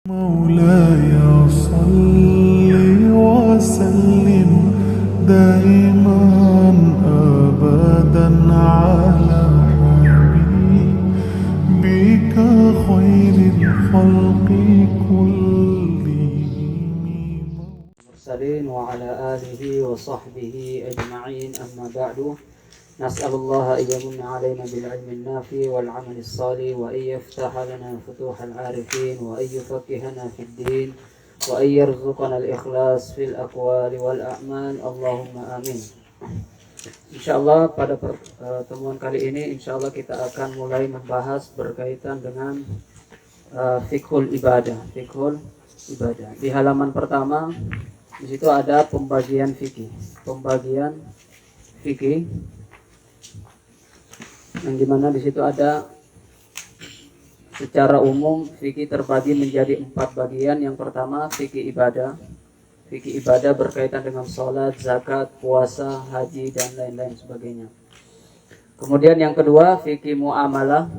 مولاي صل وسلم دائما أبدا على حبيبك خير الخلق كلهم المرسلين وعلى آله وصحبه أجمعين أما بعد نسأل الله أن يمن علينا بالعلم النافع والعمل الصالح وأن يفتح لنا فتوح العارفين وأن يفقهنا في الدين وأن يرزقنا الإخلاص في الأقوال والأعمال اللهم آمين. Insyaallah pada pertemuan kali ini insyaallah kita akan mulai membahas berkaitan dengan fiqhul ibadah. Di halaman pertama di situ ada pembagian fikih. Yang dimana di situ ada secara umum fikih terbagi menjadi 4 bagian. Yang pertama fikih ibadah. Fikih ibadah berkaitan dengan sholat, zakat, puasa, haji dan lain-lain sebagainya. Kemudian yang kedua fikih muamalah,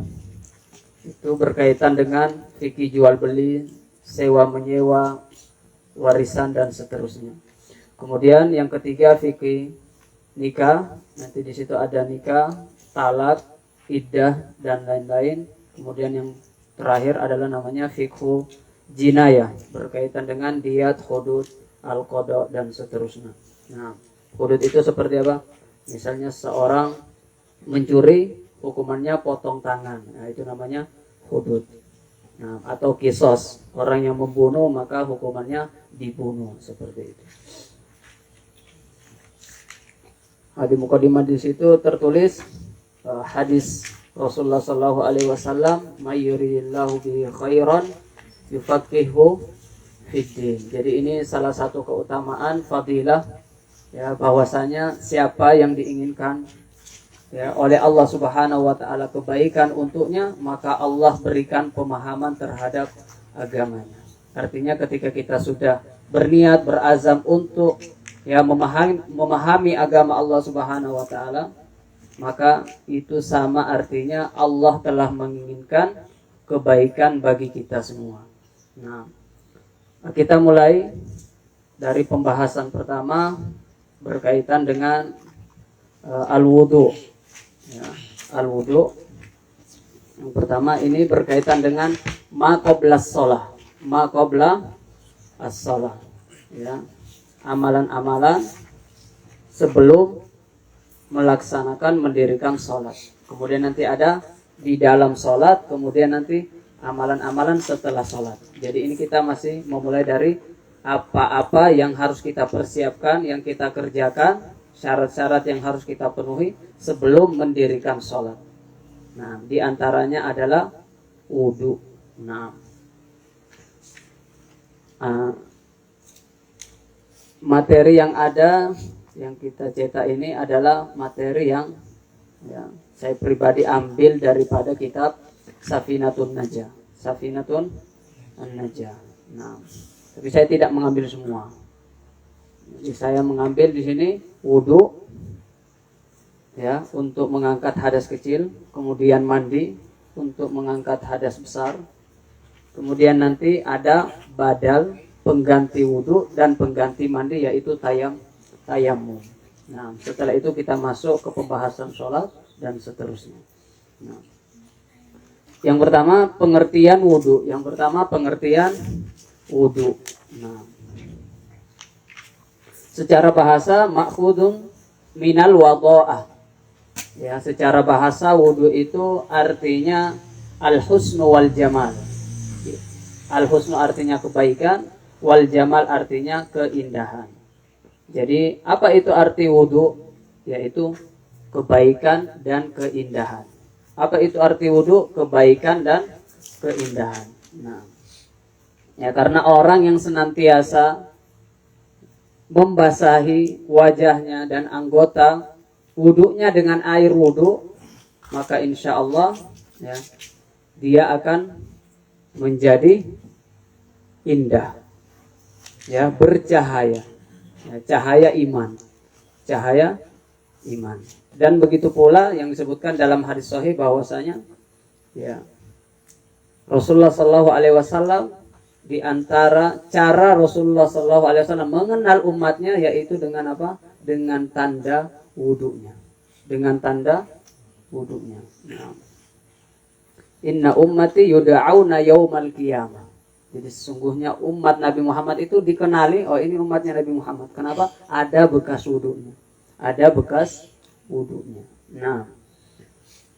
itu berkaitan dengan fikih jual beli, sewa menyewa, warisan dan seterusnya. Kemudian yang ketiga fikih nikah, nanti di situ ada nikah, talak, iddah dan lain-lain. Kemudian yang terakhir adalah namanya fikhu jinayah, berkaitan dengan diyat, hudud, al-qada dan seterusnya. Nah, hudud itu seperti apa? Misalnya seorang mencuri, hukumannya potong tangan. Nah, itu namanya hudud. Nah, atau kisos, orang yang membunuh maka hukumannya dibunuh, seperti itu. Di mukadimah di situ tertulis hadis Rasulullah sallallahu alaihi wasallam, "May yuridillahu bihi khairan yufaqihuhu fiddin." Jadi ini salah satu keutamaan fadilah ya, bahwasanya siapa yang diinginkan ya oleh Allah Subhanahu wa taala kebaikan untuknya, maka Allah berikan pemahaman terhadap agamanya. Artinya ketika kita sudah berniat, berazam untuk ya memahami agama Allah Subhanahu wa taala, maka itu sama artinya Allah telah menginginkan kebaikan bagi kita semua. Nah, kita mulai dari pembahasan pertama berkaitan dengan al-wudu. Ya, al-wudu. Yang pertama ini berkaitan dengan ma qabla as-shalah. Ya, amalan-amalan sebelum melaksanakan mendirikan sholat. Kemudian nanti ada di dalam sholat, kemudian nanti amalan-amalan setelah sholat. Jadi ini kita masih memulai dari apa-apa yang harus kita persiapkan, yang kita kerjakan, syarat-syarat yang harus kita penuhi sebelum mendirikan sholat. Nah, di antaranya adalah wudu. Nah, materi yang ada yang kita cetak ini adalah materi yang ya, saya pribadi ambil daripada kitab Safinatun Najah. Nah, tapi saya tidak mengambil semua. Jadi saya mengambil di sini wudu ya untuk mengangkat hadas kecil, kemudian mandi untuk mengangkat hadas besar. Kemudian nanti ada badal, pengganti wudu dan pengganti mandi, yaitu tayamum. Nah, setelah itu kita masuk ke pembahasan sholat dan seterusnya. Nah, yang pertama pengertian wudu. Nah, secara bahasa ma'khudun minal wadha'ah. Ya, secara bahasa wudu itu artinya al-husnu wal jamal. Al-husnu artinya kebaikan, wal jamal artinya keindahan. Jadi apa itu arti wudu? Yaitu kebaikan dan keindahan. Apa itu arti wudu? Kebaikan dan keindahan. Nah, ya karena orang yang senantiasa membasahi wajahnya dan anggota wudunya dengan air wudu, maka insya Allah ya, dia akan menjadi indah, ya, bercahaya, ya, cahaya iman. Dan begitu pula yang disebutkan dalam hadis sahih bahwasanya ya Rasulullah Shallallahu Alaihi Wasallam di antara cara Rasulullah SAW mengenal umatnya yaitu dengan apa? Dengan tanda wudunya. Dengan tanda wudunya. Nah. Inna ummati yuda'auna yaumal qiyamah. Jadi sesungguhnya umat Nabi Muhammad itu dikenali, oh ini umatnya Nabi Muhammad. Kenapa? Ada bekas wudunya. Ada bekas wudunya. Nah,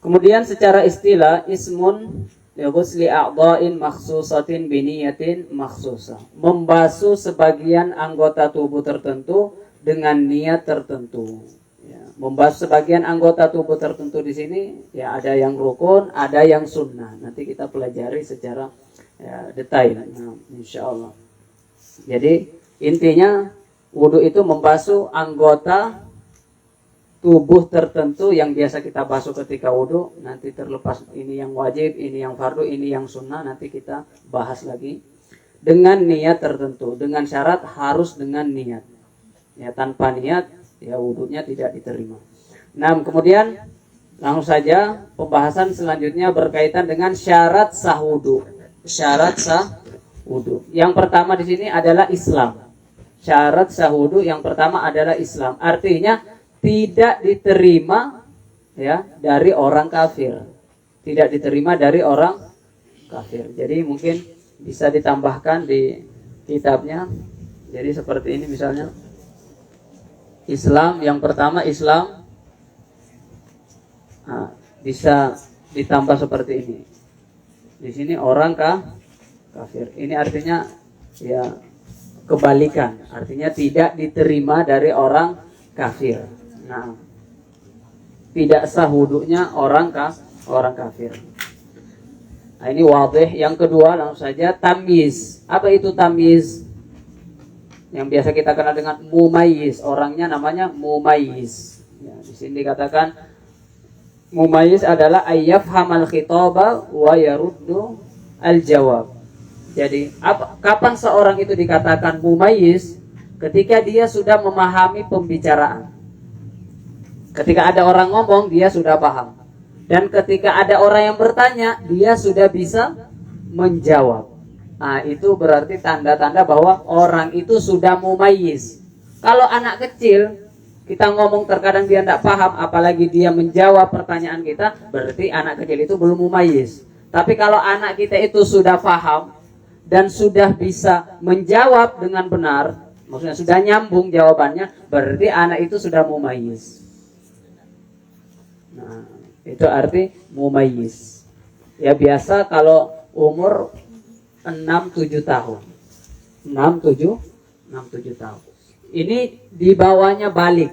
kemudian secara istilah ismun lighusli a'dha'in makhsusatin biniyatin makhsusah. Membasuh sebagian anggota tubuh tertentu dengan niat tertentu. Ya, membasuh sebagian anggota tubuh tertentu di sini ya ada yang rukun, ada yang sunnah. Nanti kita pelajari secara ya, detail. Nah, insyaallah. Jadi intinya wudu itu membasuh anggota tubuh tertentu yang biasa kita basuh ketika wudu. Nanti terlepas ini yang wajib, ini yang fardu, ini yang sunnah, nanti kita bahas lagi. Dengan niat tertentu, dengan syarat harus dengan niat. Ya, tanpa niat ya wudunya tidak diterima. Nah, kemudian langsung saja pembahasan selanjutnya berkaitan dengan syarat sah wudu. Syarat sah wudu. Yang pertama di sini adalah Islam. Syarat sah wudu yang pertama adalah Islam. Artinya tidak diterima ya dari orang kafir. Tidak diterima dari orang kafir. Jadi mungkin bisa ditambahkan di kitabnya. Jadi seperti ini misalnya. Islam yang pertama Islam. Nah, bisa ditambah seperti ini. Di sini orang kafir. Ini artinya ya kebalikan. Artinya tidak diterima dari orang kafir. Nah, tidak sah wudunya orang kafir. Nah, ini wadih. Yang kedua langsung saja tamyiz. Apa itu tamyiz? Yang biasa kita kenal dengan mumayyiz. Orangnya namanya mumayyiz. Ya, di sini dikatakan mumayyiz adalah ayyafhamal khitaba wa yaruddu al-jawab. Jadi, kapan seorang itu dikatakan mumayyiz? Ketika dia sudah memahami pembicaraan. Ketika ada orang ngomong, dia sudah paham. Dan ketika ada orang yang bertanya, dia sudah bisa menjawab. Nah, itu berarti tanda-tanda bahwa orang itu sudah mumayyiz. Kalau anak kecil, kita ngomong terkadang dia tidak paham, apalagi dia menjawab pertanyaan kita, berarti anak kecil itu belum mumayyiz. Tapi kalau anak kita itu sudah paham dan sudah bisa menjawab dengan benar, maksudnya sudah nyambung jawabannya, berarti anak itu sudah mumayyiz. Nah, itu arti mumayyiz. Ya biasa kalau umur 6-7 tahun. 6-7 tahun. Ini di bawahnya balik.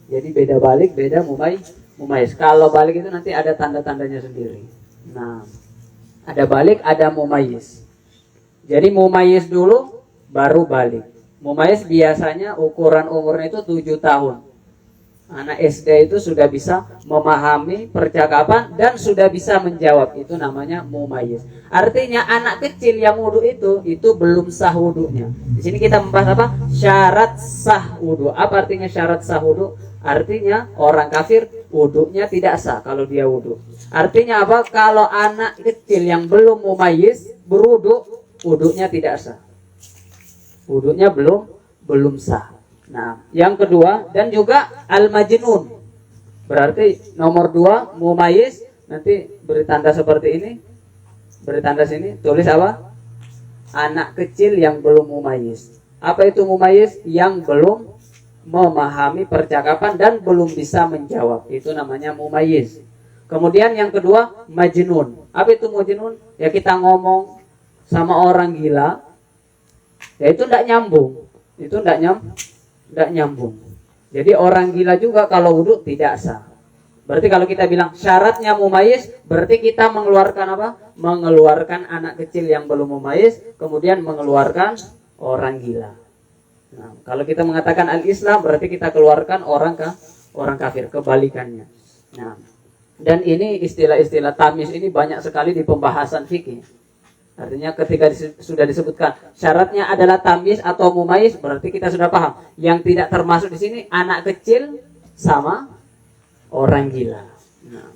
Jadi beda balik, beda mumayyiz. Kalau balik itu nanti ada tanda-tandanya sendiri. Nah, ada balik, ada mumayyiz. Jadi mumayyiz dulu baru balik. Mumayyiz biasanya ukuran umurnya itu 7 tahun. Anak SD itu sudah bisa memahami percakapan dan sudah bisa menjawab. Itu namanya mumayyiz. Artinya anak kecil yang wudu itu belum sah wudunya. Di sini kita membahas apa? Syarat sah wudu. Apa artinya syarat sah wudu? Artinya orang kafir wudunya tidak sah kalau dia wudu. Artinya apa? Kalau anak kecil yang belum mumayyiz berwudu, wudunya tidak sah. Wudunya belum sah. Nah, yang kedua dan juga al-majnun. Berarti nomor 2 mumayyiz, nanti beri tanda seperti ini. Beri tanda sini, tulis apa? Anak kecil yang belum mumayyiz. Apa itu mumayyiz? Yang belum memahami percakapan dan belum bisa menjawab. Itu namanya mumayyiz. Kemudian yang kedua majnun. Apa itu majnun? Ya kita ngomong sama orang gila, ya itu tidak nyambung. Itu tidak nyambung. Jadi orang gila juga kalau wudu tidak sah. Berarti kalau kita bilang syaratnya mumayyiz, berarti kita mengeluarkan apa? Mengeluarkan anak kecil yang belum mumayyiz, kemudian mengeluarkan orang gila. Nah, kalau kita mengatakan al-Islam, berarti kita keluarkan orang kafir, kebalikannya. Nah, dan ini istilah-istilah tamyiz ini banyak sekali di pembahasan fikih. Artinya ketika sudah disebutkan syaratnya adalah tamyiz atau mumayyiz, berarti kita sudah paham. Yang tidak termasuk di sini anak kecil sama orang gila. Nah.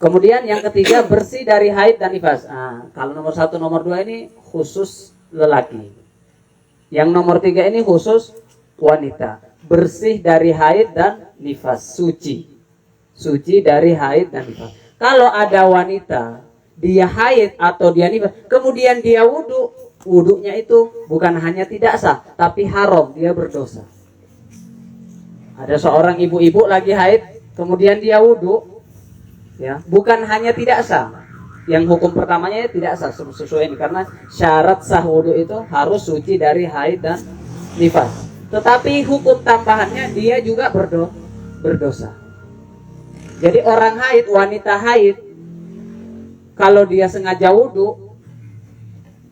Kemudian yang ketiga, bersih dari haid dan nifas. Kalau nomor 1, nomor 2 ini khusus lelaki. Yang nomor 3 ini khusus wanita. Bersih dari haid dan nifas, suci. Suci dari haid dan nifas. Kalau ada wanita, dia haid atau dia nifas, kemudian dia wudu, wudunya itu bukan hanya tidak sah, tapi haram, dia berdosa. Ada seorang ibu-ibu lagi haid, kemudian dia wudu, ya, bukan hanya tidak sah. Yang hukum pertamanya tidak sah sesuai ini, karena syarat sah wudu itu harus suci dari haid dan nifas. Tetapi hukum tambahannya dia juga berdosa. Jadi orang haid, wanita haid, kalau dia sengaja wudu,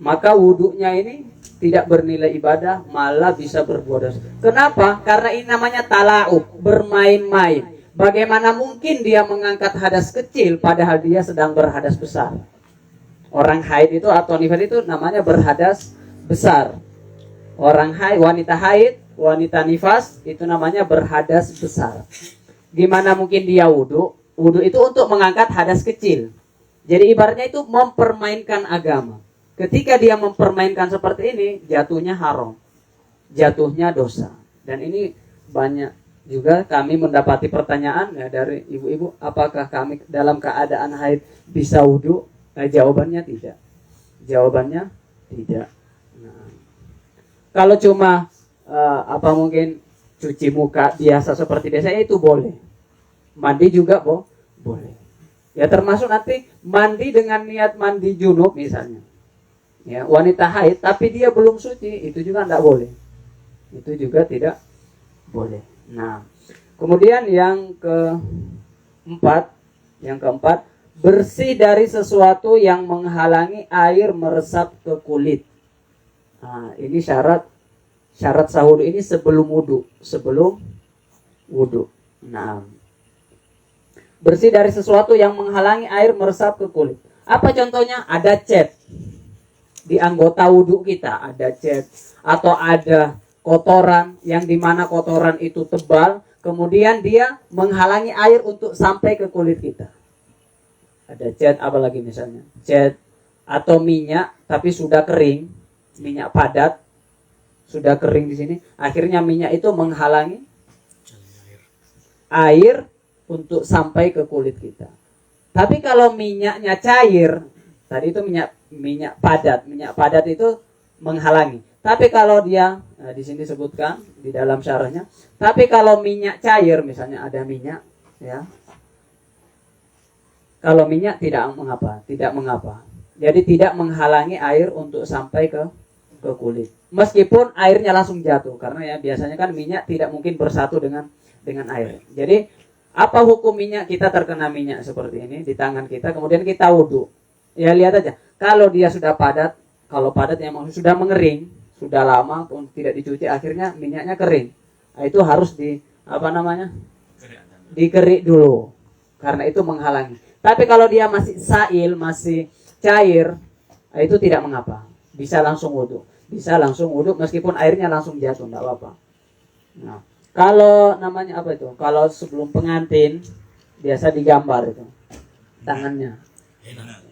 maka wudunya ini tidak bernilai ibadah, malah bisa berbuat dosa. Kenapa? Karena ini namanya tala'ub, bermain-main. Bagaimana mungkin dia mengangkat hadas kecil padahal dia sedang berhadas besar? Orang haid itu atau nifas itu namanya berhadas besar. Orang haid, wanita nifas itu namanya berhadas besar. Gimana mungkin dia wudu? Wudu itu untuk mengangkat hadas kecil. Jadi ibaratnya itu mempermainkan agama. Ketika dia mempermainkan seperti ini, jatuhnya haram, jatuhnya dosa. Dan ini banyak juga kami mendapati pertanyaan ya, dari ibu-ibu, apakah kami dalam keadaan haid bisa wudu? Jawabannya tidak. Jawabannya tidak. Nah, kalau cuma mungkin cuci muka biasa seperti biasa, itu boleh. Mandi juga boleh. Ya termasuk nanti mandi dengan niat mandi junub misalnya. Ya, wanita haid tapi dia belum suci, itu juga tidak boleh. Itu juga tidak boleh. Nah, kemudian yang keempat, bersih dari sesuatu yang menghalangi air meresap ke kulit. Nah, ini syarat sah wudu ini sebelum wudu. Nah, bersih dari sesuatu yang menghalangi air meresap ke kulit. Apa contohnya? Ada cat di anggota wudu kita, ada cat atau ada kotoran yang dimana kotoran itu tebal, kemudian dia menghalangi air untuk sampai ke kulit kita. Ada cat, apalagi misalnya cat atau minyak tapi sudah kering, minyak padat sudah kering di sini, akhirnya minyak itu menghalangi air untuk sampai ke kulit kita. Tapi kalau minyaknya cair, tadi itu minyak padat itu menghalangi. Tapi kalau dia, di sini disebutkan di dalam syarahnya, tapi kalau minyak cair, misalnya ada minyak, ya, kalau minyak tidak mengapa. Jadi tidak menghalangi air untuk sampai ke kulit. Meskipun airnya langsung jatuh, karena ya biasanya kan minyak tidak mungkin bersatu dengan air. Jadi apa hukum minyak? Kita terkena minyak seperti ini di tangan kita, kemudian kita wudu. Ya lihat aja, kalau dia sudah padat, kalau padat yang sudah mengering, sudah lama tidak dicuci, akhirnya minyaknya kering. Nah, itu harus dikerik dulu, karena itu menghalangi. Tapi kalau dia masih sail, masih cair, itu tidak mengapa, bisa langsung wudu, meskipun airnya langsung jatuh, tidak apa-apa. Nah, kalau kalau sebelum pengantin biasa digambar itu tangannya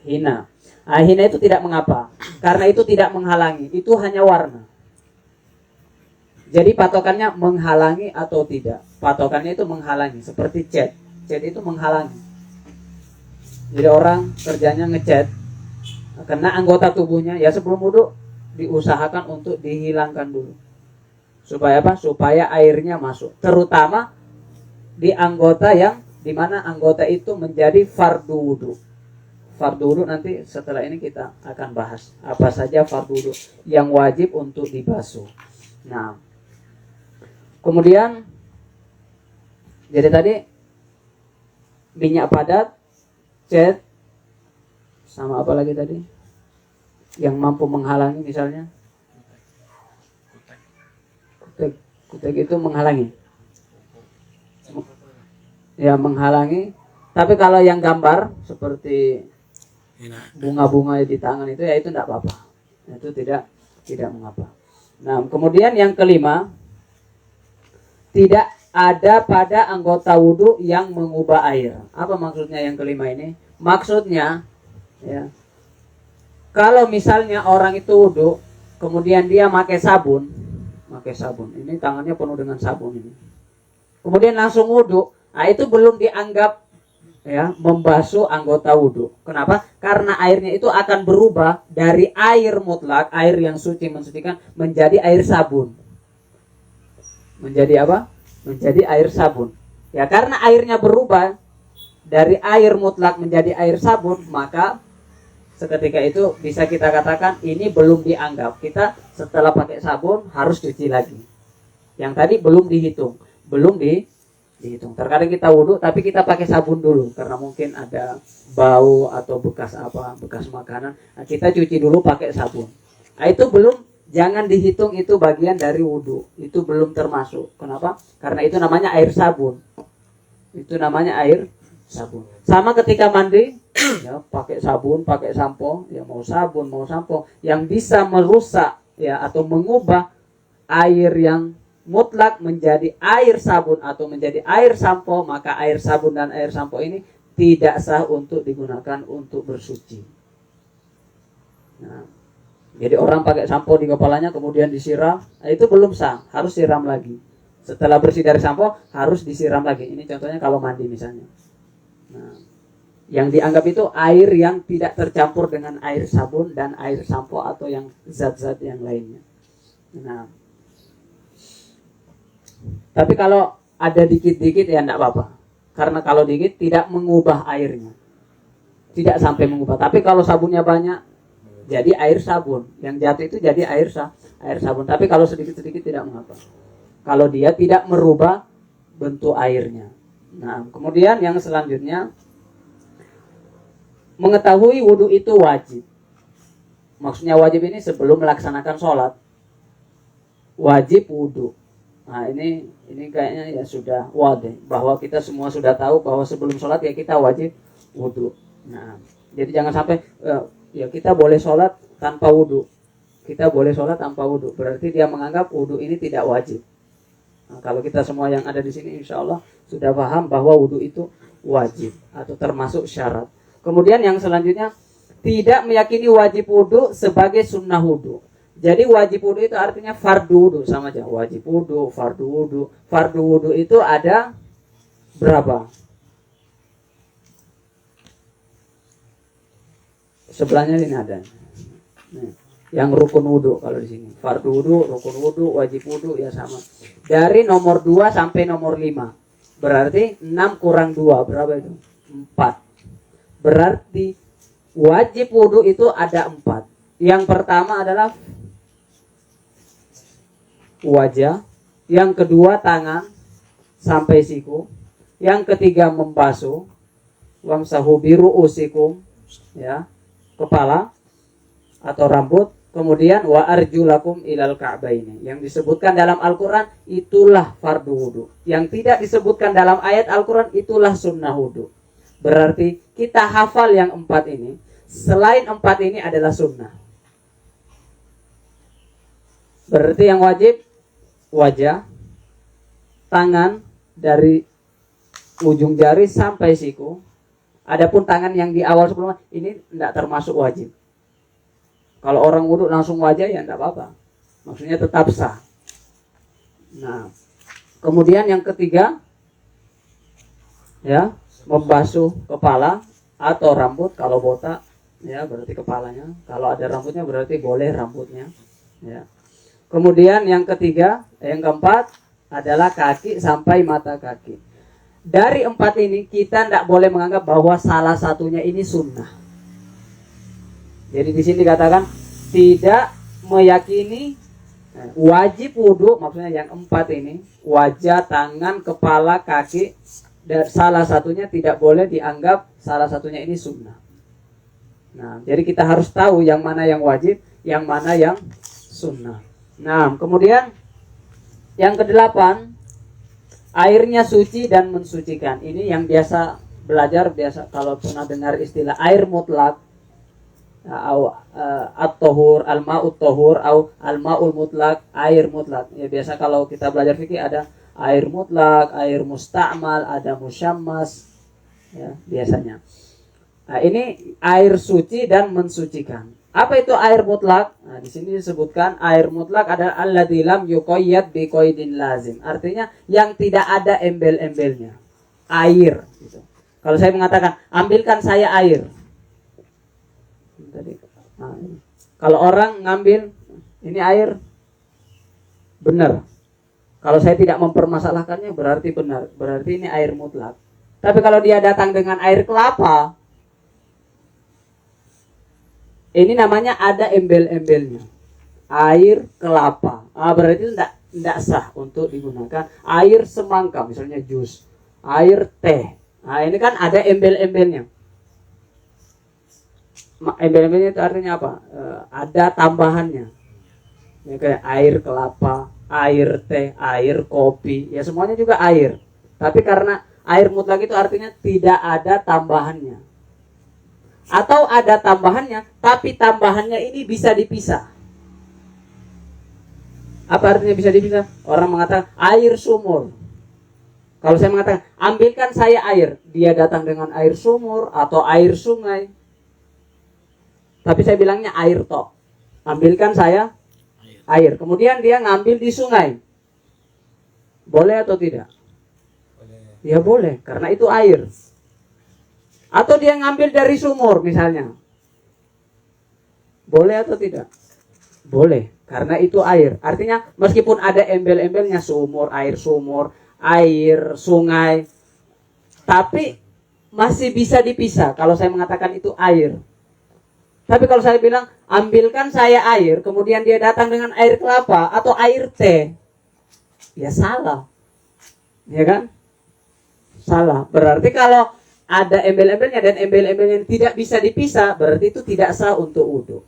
hina. Hina itu tidak mengapa, karena itu tidak menghalangi, itu hanya warna. Jadi patokannya menghalangi atau tidak. Patokannya itu menghalangi, seperti cat. Cat itu menghalangi. Jadi orang kerjanya ngecat, kena anggota tubuhnya, ya sebelum wudu diusahakan untuk dihilangkan dulu. Supaya apa? Supaya airnya masuk. Terutama di anggota yang dimana anggota itu menjadi fardu wudu. Fardu wudu nanti setelah ini kita akan bahas apa saja fardu wudu yang wajib untuk dibasuh. Nah, kemudian jadi tadi minyak padat, cat, sama apa lagi tadi yang mampu menghalangi, misalnya kutek itu menghalangi, ya menghalangi. Tapi kalau yang gambar seperti bunga-bunga di tangan itu, ya itu tidak apa-apa, itu tidak mengapa. Nah, kemudian yang kelima, tidak ada pada anggota wudu yang mengubah air. Apa maksudnya yang kelima ini? Maksudnya, ya, kalau misalnya orang itu wudhu, kemudian dia pakai sabun, ini tangannya penuh dengan sabun ini, kemudian langsung wudhu, nah itu belum dianggap ya membasuh anggota wudhu. Kenapa? Karena airnya itu akan berubah dari air mutlak, air yang suci mensucikan, menjadi air sabun. Menjadi apa? Menjadi air sabun. Ya, karena airnya berubah dari air mutlak menjadi air sabun, maka seketika itu bisa kita katakan ini belum dianggap. Kita setelah pakai sabun harus cuci lagi. Yang tadi belum dihitung, dihitung. Terkadang kita wudhu tapi kita pakai sabun dulu karena mungkin ada bau atau bekas makanan. Nah, kita cuci dulu pakai sabun. Nah, itu belum. Jangan dihitung itu bagian dari wudhu. Itu belum termasuk. Kenapa? Karena itu namanya air sabun. Itu namanya air sabun. Sama ketika mandi, ya, pakai sabun, pakai sampo, ya mau sabun, mau sampo, yang bisa merusak ya atau mengubah air yang mutlak menjadi air sabun atau menjadi air sampo, maka air sabun dan air sampo ini tidak sah untuk digunakan untuk bersuci. Nah, jadi orang pakai sampo di kepalanya kemudian disiram, nah itu belum sah, harus siram lagi. Setelah bersih dari sampo harus disiram lagi. Ini contohnya kalau mandi misalnya. Nah, yang dianggap itu air yang tidak tercampur dengan air sabun dan air sampo atau yang zat-zat yang lainnya. Nah, tapi kalau ada dikit-dikit ya enggak apa-apa. Karena kalau dikit tidak mengubah airnya. Tidak sampai mengubah. Tapi kalau sabunnya banyak, jadi air sabun. Yang jatuh itu jadi air sabun. Tapi kalau sedikit-sedikit tidak mengapa. Kalau dia tidak merubah bentuk airnya. Nah, kemudian yang selanjutnya, mengetahui wudhu itu wajib. Maksudnya wajib ini sebelum melaksanakan sholat. Wajib wudhu. Nah, ini kayaknya ya sudah wadih. Bahwa kita semua sudah tahu bahwa sebelum sholat ya kita wajib wudhu. Nah, jadi jangan sampai ya kita boleh sholat tanpa wudhu. Kita boleh sholat tanpa wudhu. Berarti dia menganggap wudhu ini tidak wajib. Nah, kalau kita semua yang ada di sini insya Allah sudah paham bahwa wudhu itu wajib atau termasuk syarat. Kemudian yang selanjutnya, tidak meyakini wajib wudhu sebagai sunnah wudhu. Jadi wajib wudhu itu artinya fardu wudhu, sama aja. Wajib wudhu, fardu wudhu. Fardu wudhu itu ada berapa? Sebelahnya ini ada. Nih, yang rukun wudhu kalau di sini. Fardu wudhu, rukun wudhu, wajib wudhu ya sama. Dari nomor 2 sampai nomor 5. Berarti 6 kurang 2 berapa itu? 4. Berarti wajib wudhu itu ada 4. Yang pertama adalah wajah, yang kedua tangan sampai siku, yang ketiga membasuh, wamsahu biru'usikum, ya, kepala atau rambut, kemudian wa arjulakum ilal ka'baini. Yang disebutkan dalam Al-Qur'an itulah fardu wudu. Yang tidak disebutkan dalam ayat Al-Qur'an itulah sunnah wudu. Berarti kita hafal yang 4 ini. Selain 4 ini adalah sunnah. Berarti yang wajib wajah, tangan dari ujung jari sampai siku. Adapun tangan yang di awal sebelumnya ini tidak termasuk wajib. Kalau orang wudhu langsung wajah ya tidak apa-apa. Maksudnya tetap sah. Nah, kemudian yang ketiga, ya, membasuh kepala atau rambut. Kalau botak, ya berarti kepalanya. Kalau ada rambutnya berarti boleh rambutnya. Ya. Kemudian yang ketiga, yang keempat adalah kaki sampai mata kaki. Dari 4 ini kita tidak boleh menganggap bahwa salah satunya ini sunnah. Jadi di sini dikatakan tidak meyakini wajib wudhu, maksudnya yang 4 ini, wajah, tangan, kepala, kaki, dan salah satunya tidak boleh dianggap salah satunya ini sunnah. Nah, jadi kita harus tahu yang mana yang wajib, yang mana yang sunnah. Nah, kemudian yang ke-8, airnya suci dan mensucikan. Ini yang biasa belajar, biasa kalau pernah dengar istilah air mutlak, at-tahur, al-ma'ut tahur, atau al-ma'ul mutlak, air mutlak. Ya biasa kalau kita belajar fikih ada air mutlak, air musta'mal, ada musyammas, ya biasanya. Nah, ini air suci dan mensucikan. Apa itu air mutlak? Nah, di sini disebutkan air mutlak adalah alladzi lam yuqayyad biqaidin lazim. Artinya yang tidak ada embel-embelnya. Air gitu. Kalau saya mengatakan, ambilkan saya air. Nah, kalau orang ngambil ini air, benar. Kalau saya tidak mempermasalahkannya berarti benar. Berarti ini air mutlak. Tapi kalau dia datang dengan air kelapa, ini namanya ada embel-embelnya. Air kelapa. Berarti itu tidak sah untuk digunakan. Air semangka, misalnya jus. Air teh. Nah, ini kan ada embel-embelnya. Embel-embelnya itu artinya apa? Ada tambahannya. Ya, kayak air kelapa, air teh, air kopi. Ya semuanya juga air. Tapi karena air mutlak itu artinya tidak ada tambahannya. Atau ada tambahannya, tapi tambahannya ini bisa dipisah. Apa artinya bisa dipisah? Orang mengatakan air sumur. Kalau saya mengatakan, ambilkan saya air. Dia datang dengan air sumur atau air sungai. Tapi saya bilangnya air tok. Ambilkan saya air. Kemudian dia ngambil di sungai. Boleh atau tidak? Boleh. Ya boleh, karena itu air. Atau dia ngambil dari sumur misalnya. Boleh atau tidak? Boleh, karena itu air. Artinya meskipun ada embel-embelnya sumur, air sungai, tapi masih bisa dipisah kalau saya mengatakan itu air. Tapi kalau saya bilang, ambilkan saya air, kemudian dia datang dengan air kelapa atau air teh, ya salah. Ya kan? Salah. Berarti kalau ada embel-embelnya dan embel-embelnya tidak bisa dipisah, berarti itu tidak sah untuk wudhu.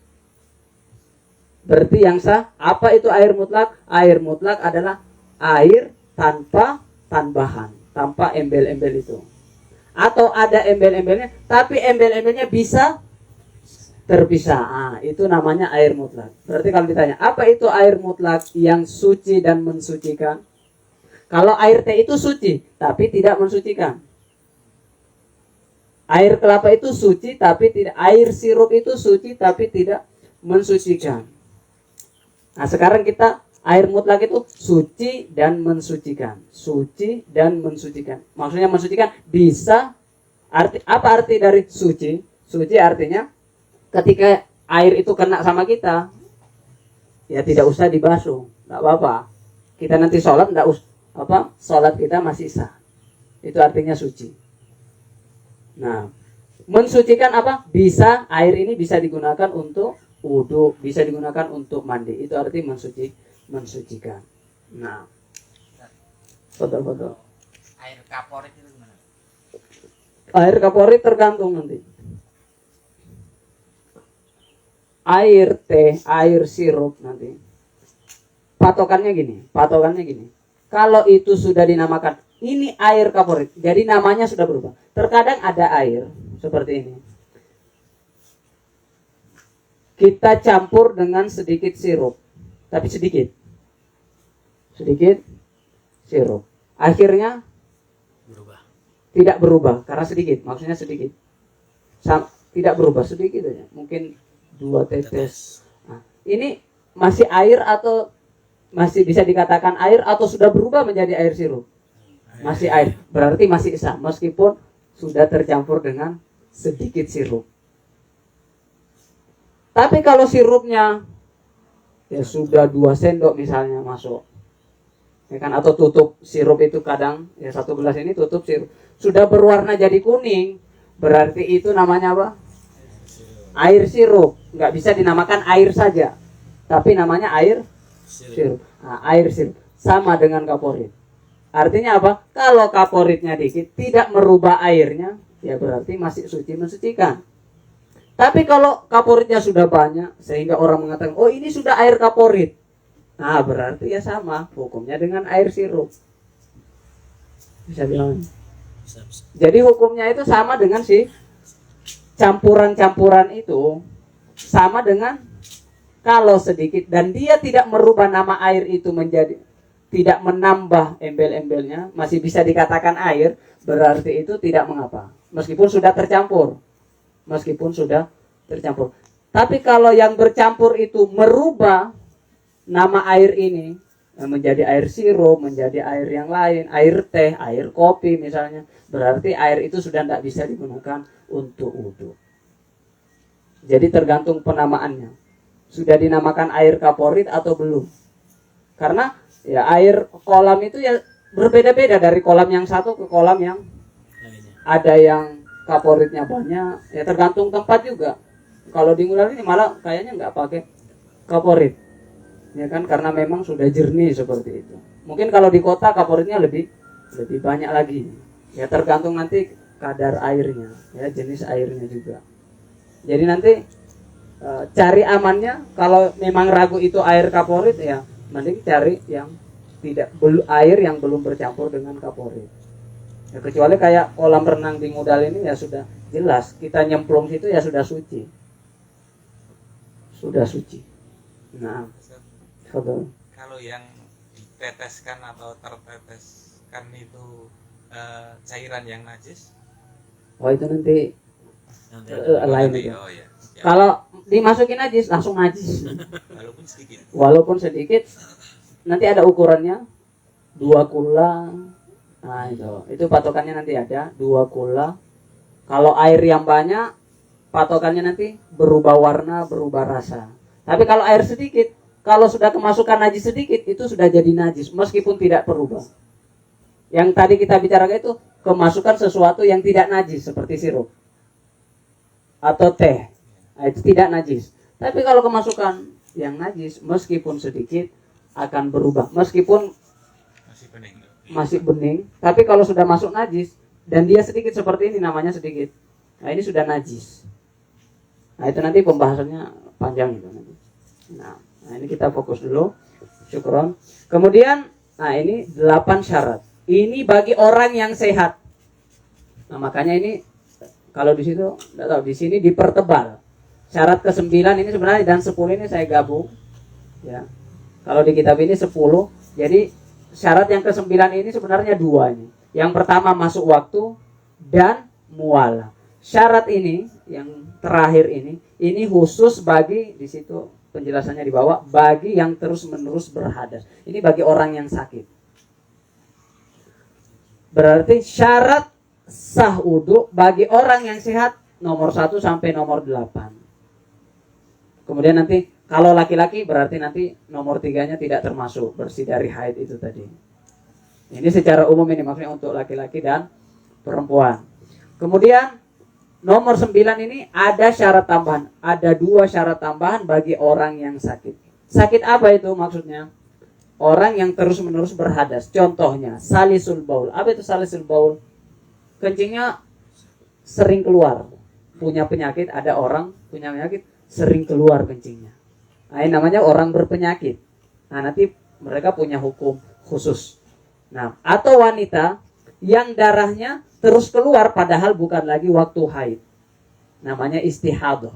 Berarti yang sah, apa itu air mutlak? Air mutlak adalah air tanpa tambahan, tanpa embel-embel itu. Atau ada embel-embelnya, tapi embel-embelnya bisa terpisah. Itu namanya air mutlak. Berarti kalau ditanya, apa itu air mutlak yang suci dan mensucikan? Kalau air teh itu suci, tapi tidak mensucikan. Air kelapa itu suci, tapi tidak. Air sirup itu suci, tapi tidak mensucikan. Nah, sekarang kita air mutlak itu suci dan mensucikan. Suci dan mensucikan. Maksudnya mensucikan bisa. Apa arti dari suci? Suci artinya ketika air itu kena sama kita, ya tidak usah dibasuh, nggak apa-apa. Kita nanti sholat nggak sholat kita masih sah. Itu artinya suci. Nah, mensucikan apa? Bisa, air ini bisa digunakan untuk wudhu, bisa digunakan untuk mandi. Itu arti mensucikan. Nah, foto-foto. Air kaporit itu gimana? Air kaporit tergantung nanti. Air teh, air sirup nanti. Patokannya gini. Kalau itu sudah dinamakan ini air kaporit, jadi namanya sudah berubah. Terkadang ada air seperti ini. Kita campur dengan sedikit sirup, tapi sedikit sirup. Akhirnya tidak berubah karena sedikit, maksudnya sedikit. Tidak berubah sedikit aja, mungkin 2 tetes. Nah, ini masih air atau masih bisa dikatakan air atau sudah berubah menjadi air sirup? Masih air, berarti masih sah meskipun sudah tercampur dengan sedikit sirup. Tapi kalau sirupnya ya sudah 2 sendok misalnya masuk, ya kan, atau tutup sirup itu kadang ya 1 gelas ini tutup sirup sudah berwarna jadi kuning, berarti itu namanya apa? Air sirup. Nggak bisa dinamakan air saja, tapi namanya air sirup. Nah, air sirup sama dengan kaporit. Artinya apa? Kalau kaporitnya dikit tidak merubah airnya, ya berarti masih suci mensucikan. Tapi kalau kaporitnya sudah banyak sehingga orang mengatakan, oh ini sudah air kaporit, nah berarti ya sama hukumnya dengan air sirup. Bisa bilang. Jadi hukumnya itu sama dengan si campuran-campuran itu, sama dengan kalau sedikit dan dia tidak merubah nama air itu menjadi, tidak menambah embel-embelnya, masih bisa dikatakan air, berarti itu tidak mengapa meskipun sudah tercampur. meskipun sudah tercampur. Tapi kalau yang bercampur itu merubah nama air ini menjadi air sirup, menjadi air yang lain, air teh, air kopi misalnya, berarti air itu sudah tidak bisa digunakan untuk wudhu. Jadi tergantung penamaannya. Sudah dinamakan air kaporit atau belum? Karena ya air kolam itu ya berbeda-beda dari kolam yang satu ke kolam yang ada yang kaporitnya banyak, ya tergantung tempat juga. Kalau di Ngular ini malah kayaknya nggak pakai kaporit, ya kan, karena memang sudah jernih seperti itu. Mungkin kalau di kota kaporitnya lebih banyak lagi, ya tergantung nanti kadar airnya, ya jenis airnya juga. Jadi nanti cari amannya, kalau memang ragu itu air kaporit, ya mending cari yang air yang belum bercampur dengan kaporit. Ya, kecuali kayak kolam renang di Ngudal ini ya sudah jelas kita nyemplung situ ya sudah suci. Nah, kalau yang diteteskan atau terteteskan itu cairan yang najis, itu nanti lain itu. oh ya, ya. Kalau dimasukin najis langsung najis. Walaupun sedikit, nanti ada ukurannya 2 kula. Nah itu patokannya nanti ada 2 kula. Kalau air yang banyak, patokannya nanti berubah warna, berubah rasa. Tapi kalau air sedikit, kalau sudah kemasukan najis sedikit, itu sudah jadi najis meskipun tidak berubah. Yang tadi kita bicarakan itu kemasukan sesuatu yang tidak najis seperti sirup atau teh, itu tidak najis. Tapi kalau kemasukan yang najis meskipun sedikit akan berubah, meskipun masih bening. Tapi kalau sudah masuk najis dan dia sedikit seperti ini, namanya sedikit, nah ini sudah najis. Nah itu nanti pembahasannya panjang itu nanti. Nah ini kita fokus dulu. Syukron. Kemudian, nah ini 8 syarat. Ini bagi orang yang sehat. Nah makanya ini kalau di situ, enggak tahu, di sini dipertebal. Syarat ke-9 ini sebenarnya dan 10 ini saya gabung. Ya. Kalau di kitab ini 10. Jadi syarat yang ke-9 ini sebenarnya 2 ini. Yang pertama masuk waktu dan mualah. Syarat ini yang terakhir ini khusus bagi, di situ penjelasannya di bawah, bagi yang terus-menerus berhadas. Ini bagi orang yang sakit. Berarti syarat sah wudu bagi orang yang sehat nomor 1 sampai nomor 8. Kemudian nanti kalau laki-laki berarti nanti nomor 3-nya tidak termasuk, bersih dari haid itu tadi. Ini secara umum ini maksudnya untuk laki-laki dan perempuan. Kemudian nomor 9 ini ada syarat tambahan. Ada 2 syarat tambahan bagi orang yang sakit. Sakit apa itu maksudnya? Orang yang terus-menerus berhadas. Contohnya salisul baul. Apa itu salisul baul? Kencingnya sering keluar. Punya penyakit, ada orang punya penyakit sering keluar kencingnya. Nah, ini namanya orang berpenyakit. Nah, nanti mereka punya hukum khusus. Nah, atau wanita yang darahnya terus keluar padahal bukan lagi waktu haid. Namanya istihadah.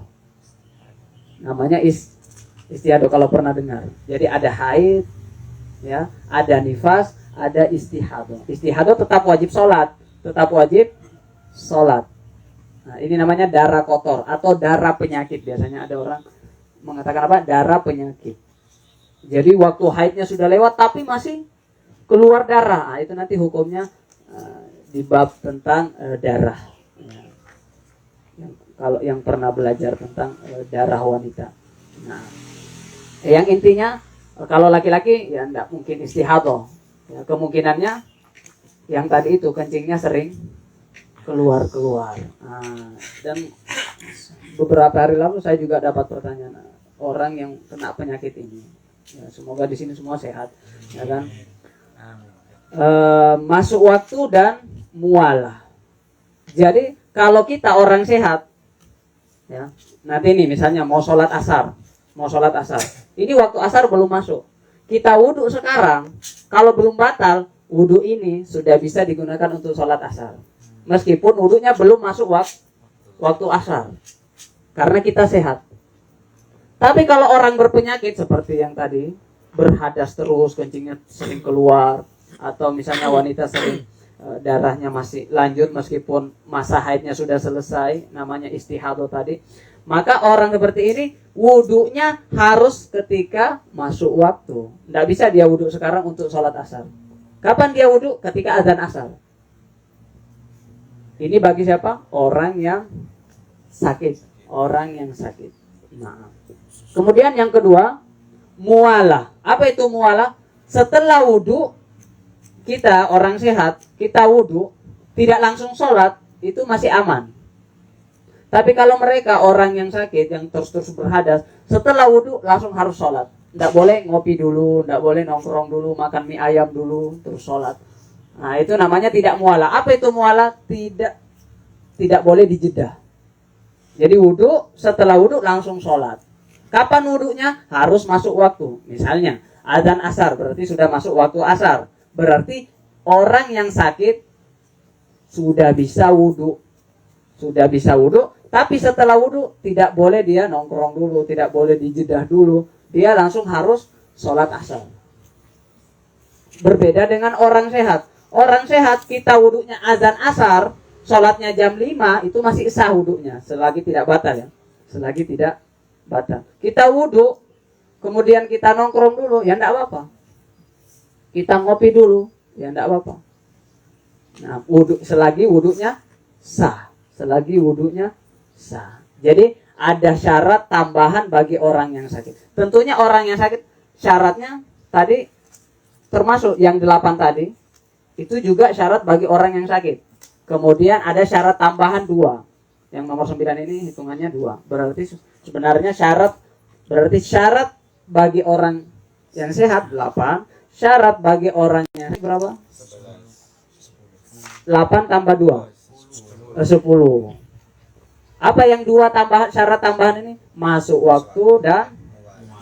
Namanya istihadah kalau pernah dengar. Jadi ada haid, ya, ada nifas, ada istihadah. Istihadah tetap wajib sholat. Nah, ini namanya darah kotor atau darah penyakit. Biasanya ada orang mengatakan apa? Darah penyakit. Jadi waktu haidnya sudah lewat tapi masih keluar darah. Nah, itu nanti hukumnya di bab tentang darah. Kalau yang pernah belajar tentang darah wanita. Nah, yang intinya kalau laki-laki ya enggak mungkin istihadah. Ya, kemungkinannya yang tadi itu kencingnya sering keluar. Nah, dan beberapa hari lalu saya juga dapat pertanyaan orang yang kena penyakit ini. Ya, semoga di sini semua sehat, ya kan? Masuk waktu dan mualah. Jadi kalau kita orang sehat, ya, nanti nih misalnya mau sholat asar, ini waktu asar belum masuk, kita wudhu sekarang, kalau belum batal, wudhu ini sudah bisa digunakan untuk sholat asar, meskipun wudhunya belum masuk waktu asar, karena kita sehat. Tapi kalau orang berpenyakit seperti yang tadi, berhadas terus, kencingnya sering keluar, atau misalnya wanita sering darahnya masih lanjut meskipun masa haidnya sudah selesai, namanya istihadah tadi, maka orang seperti ini wudunya harus ketika masuk waktu. Tidak bisa dia wudhu sekarang untuk sholat asar. Kapan dia wudhu? Ketika azan asar. Ini bagi siapa? Orang yang sakit. Orang yang sakit. Nah. Kemudian yang kedua, mualah. Apa itu mualah? Setelah wudhu, kita orang sehat, kita wudhu, tidak langsung sholat, itu masih aman. Tapi kalau mereka orang yang sakit, yang terus-terus berhadas, setelah wudhu langsung harus sholat. Tidak boleh ngopi dulu, tidak boleh nongkrong dulu, makan mie ayam dulu, terus sholat. Nah itu namanya tidak mualah. Apa itu mualah? Tidak boleh dijedah. Jadi wudhu, setelah wudhu langsung sholat. Kapan wudhunya? Harus masuk waktu. Misalnya azan asar, berarti sudah masuk waktu asar. Berarti orang yang sakit sudah bisa wudhu. Sudah bisa wudhu, tapi setelah wudhu tidak boleh dia nongkrong dulu, tidak boleh dijedah dulu. Dia langsung harus sholat asar. Berbeda dengan orang sehat. Orang sehat kita wudhunya azan asar, sholatnya jam 5, itu masih sah wudhunya. Selagi tidak batal ya. Selagi tidak batal. Kita wudhu, kemudian kita nongkrong dulu, ya tidak apa-apa. Kita ngopi dulu, ya tidak apa-apa. Nah, selagi wudhunya sah. Selagi wudhunya sah. Jadi ada syarat tambahan bagi orang yang sakit. Tentunya orang yang sakit syaratnya tadi termasuk yang 8 tadi. Itu juga syarat bagi orang yang sakit. Kemudian ada syarat tambahan 2. Yang nomor 9 ini hitungannya 2. Berarti sebenarnya syarat bagi orang yang sehat 8. Syarat bagi orang yang berapa? 8 tambah 2 10. Apa yang 2 tambahan, syarat tambahan ini? Masuk waktu dan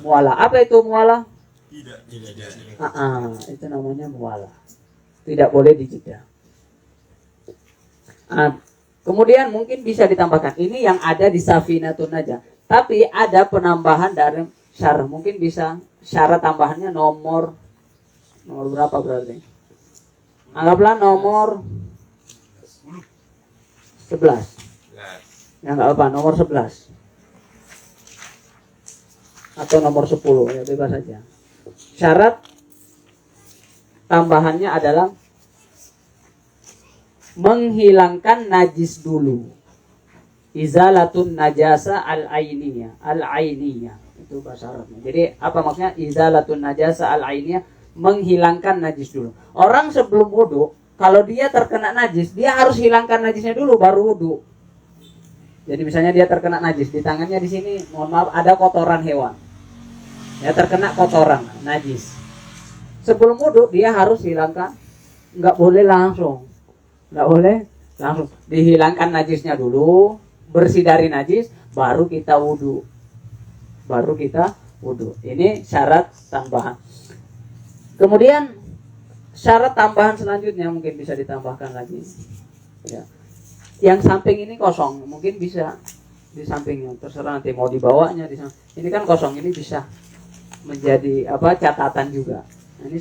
mualah. Apa itu mualah? Itu namanya mualah. Tidak boleh dijeda. Kemudian mungkin bisa ditambahkan. Ini yang ada di Safinatun Najah. Tapi ada penambahan dari syarah. Mungkin bisa syarat tambahannya nomor berapa berarti? Anggaplah nomor 11. Ya enggak apa, nomor 11. Atau nomor 10, ya bebas saja. Syarat tambahannya adalah menghilangkan najis dulu. Izalatun najasa al-ainiyah. Al-ainiyah. Itu bahasa Arabnya. Jadi apa maksudnya? Izalatun najasa al-ainiyah. Menghilangkan najis dulu. Orang sebelum wudhu, kalau dia terkena najis, dia harus hilangkan najisnya dulu baru wudhu. Jadi misalnya dia terkena najis di tangannya, di sini, mohon maaf, ada kotoran hewan. Ya, terkena kotoran najis. Sebelum wudhu dia harus hilangkan. Nggak boleh langsung. Nggak boleh langsung. Dihilangkan najisnya dulu, bersih dari najis, baru kita wudhu. Baru kita wudhu. Ini syarat tambahan. Kemudian syarat tambahan selanjutnya mungkin bisa ditambahkan lagi. Ya. Yang samping ini kosong, mungkin bisa di sampingnya. Terserah nanti mau dibawanya di sana. Ini kan kosong, ini bisa menjadi catatan juga. Nah, ini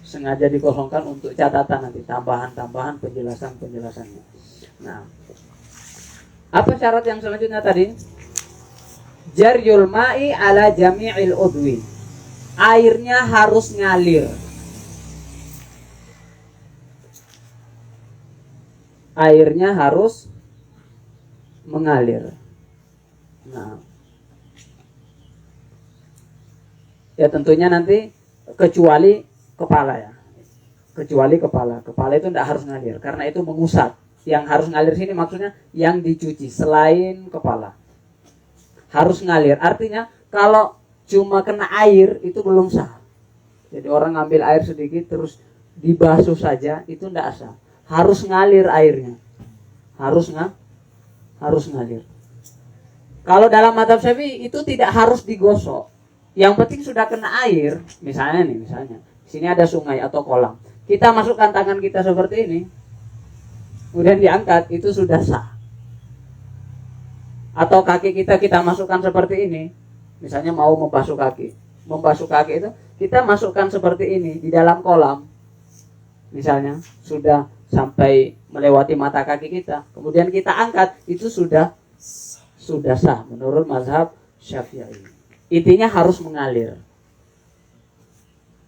sengaja dikosongkan untuk catatan nanti, tambahan-tambahan penjelasannya. Nah, apa syarat yang selanjutnya tadi? Jaryul ma'i ala jami'il udwi. Airnya harus ngalir. Airnya harus mengalir. Nah, ya tentunya nanti kecuali kepala ya. Kecuali kepala. Kepala itu tidak harus ngalir karena itu mengusap. Yang harus ngalir sini maksudnya yang dicuci selain kepala. Harus ngalir. Artinya kalau cuma kena air itu belum sah. Jadi orang ngambil air sedikit terus dibasuh saja itu tidak sah. Harus ngalir airnya. Harus ngalir. Kalau dalam mazhab Syafi'i itu tidak harus digosok. Yang penting sudah kena air, misalnya di sini ada sungai atau kolam. Kita masukkan tangan kita seperti ini. Kemudian diangkat, itu sudah sah. Atau kaki kita masukkan seperti ini. Misalnya mau membasuh kaki. Membasuh kaki itu kita masukkan seperti ini di dalam kolam. Misalnya sudah sampai melewati mata kaki kita, kemudian kita angkat, itu sudah sah menurut mazhab Syafi'i. Intinya harus mengalir.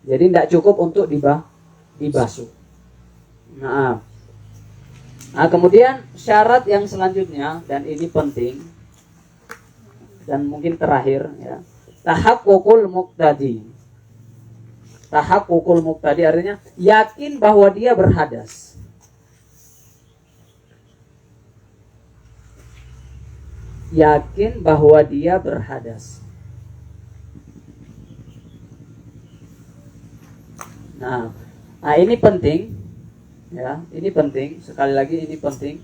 Jadi tidak cukup untuk dibasuh. Nah, kemudian syarat yang selanjutnya, dan ini penting dan mungkin terakhir, ya, tahaqqul muqtadi. Tahaqqul muqtadi artinya yakin bahwa dia berhadas. Yakin bahwa dia berhadas. Nah, ini penting, ya, ini penting. Sekali lagi ini penting.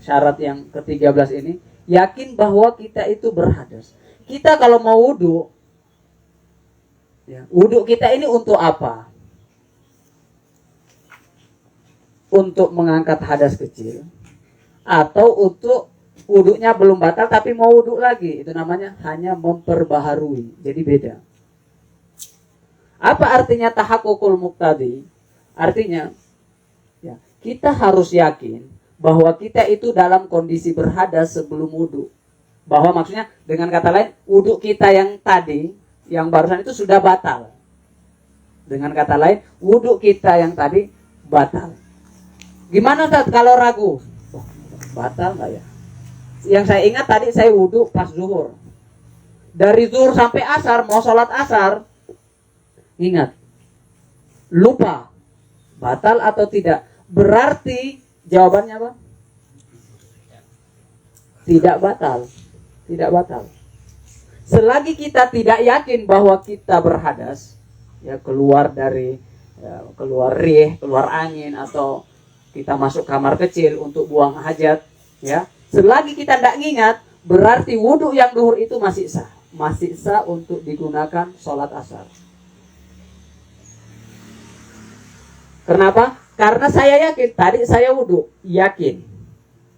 Syarat yang ke-13 ini, yakin bahwa kita itu berhadas. Kita kalau mau wudu, ya, wudu kita ini untuk apa? Untuk mengangkat hadas kecil, atau untuk wudunya belum batal tapi mau wudu lagi, itu namanya hanya memperbaharui. Jadi beda. Apa artinya tahaqqul muqtadi? Artinya, ya, kita harus yakin bahwa kita itu dalam kondisi berhadas sebelum wudu. Bahwa maksudnya dengan kata lain, wudu kita yang tadi, yang barusan itu sudah batal. Dengan kata lain, wudu kita yang tadi batal. Gimana Ustaz kalau ragu? Batal nggak ya? Yang saya ingat tadi saya wudu pas zuhur. Dari zuhur sampai asar, mau sholat asar, ingat, lupa, batal atau tidak? Berarti jawabannya apa? Tidak batal. Tidak batal. Selagi kita tidak yakin bahwa kita berhadas, ya, keluar dari, ya, keluar rih, keluar angin, atau kita masuk kamar kecil untuk buang hajat, ya, selagi kita tidak ingat, berarti wudhu yang duhur itu masih sah. Masih sah untuk digunakan sholat asar. Kenapa? Karena saya yakin, tadi saya wudhu, yakin.